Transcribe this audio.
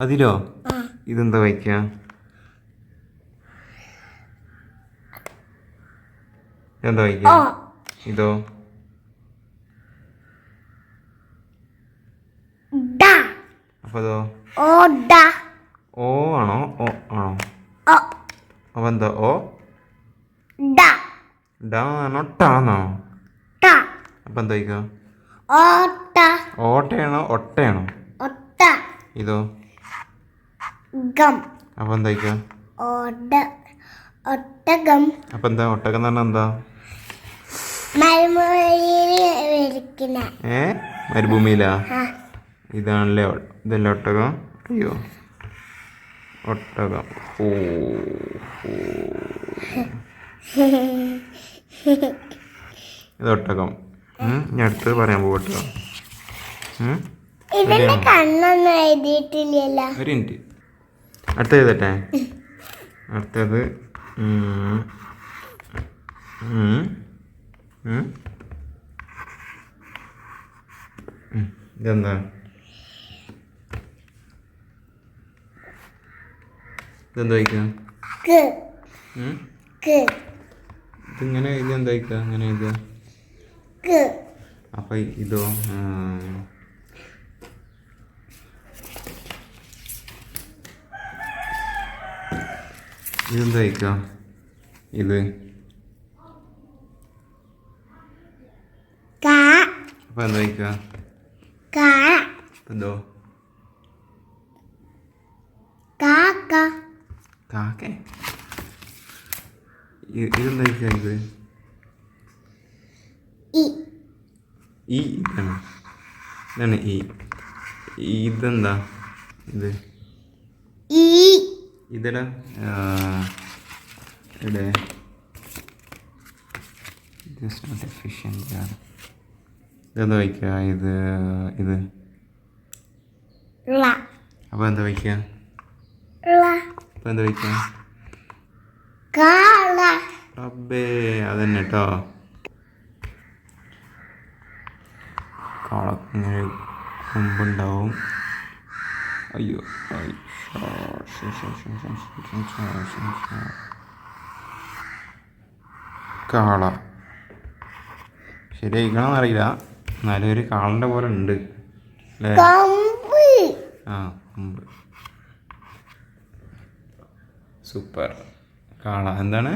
അതിലോ ഇതെന്താ വായിക്കുക? എന്താ വായിക്കുക? ഇതോ അപ്പൊ അതോ ഓ ആണോ ഓ ആണോ? അപ്പൊ എന്താ ഓ ഡ ആണോ ടാന്നോ? അപ്പൊ എന്താ വായിക്കുക? ഓട്ടയാണോ ഒട്ടയാണോ? ഇതോ അപ്പൊ എന്താ വായിക്കുക? ഒട്ടകം. അപ്പൊ എന്താ ഒട്ടകം എന്ന് പറഞ്ഞാ എന്താ? മരുഭൂമിയിലാ? ഇതാണല്ലേ ഇതല്ലേ ഒട്ടകം? അയ്യോ ഒട്ടകം. ഓ ഇത് ഒട്ടകം. ഞാൻ അടുത്തത് പറയാൻ പോകട്ടോ. ഇതിന്റെ കണ്ണൊന്നും എഴുതിയിട്ടില്ലല്ലോ. ഒരു മിനിറ്റ്, അടുത്തത് എഴുതട്ടെ. അടുത്തത് ഇതെന്താ? ഇതെന്താ വായിക്കുക? ഇതിങ്ങനെ എഴുതി എന്താ വായിക്കുക? അങ്ങനെ എഴുതുക. അപ്പൊ ഇതോ ഇതെന്താ വായിക്കുക? ഇത് അപ്പൊ എന്താ വായിക്കുക? എന്തോ കാക്കേ? ഇതെന്താ വായിക്കുക? ഇത് ഈ ഇതാണ് ഇതാണ് ഈ. ഇതെന്താ? ഇത് ഇതെടാ ഇവിടെ ഇതെന്താ വായിക്കുക? ഇത് അപ്പൊ എന്താ വായിക്കുക? അപ്പൊ എന്താ വായിക്കുക? റബ്ബേ അതന്നെ കേട്ടോ. കാളക്കിങ്ങനെ കൊമ്പുണ്ടാവും. അയ്യോ കാള ശരിയായിക്കണം അറിയില്ല, എന്നാലും ഒരു കാളൻ്റെ പോലെ ഉണ്ട് അല്ലേ? ആ കൊമ്പ്. സൂപ്പർ. കാള എന്താണ്?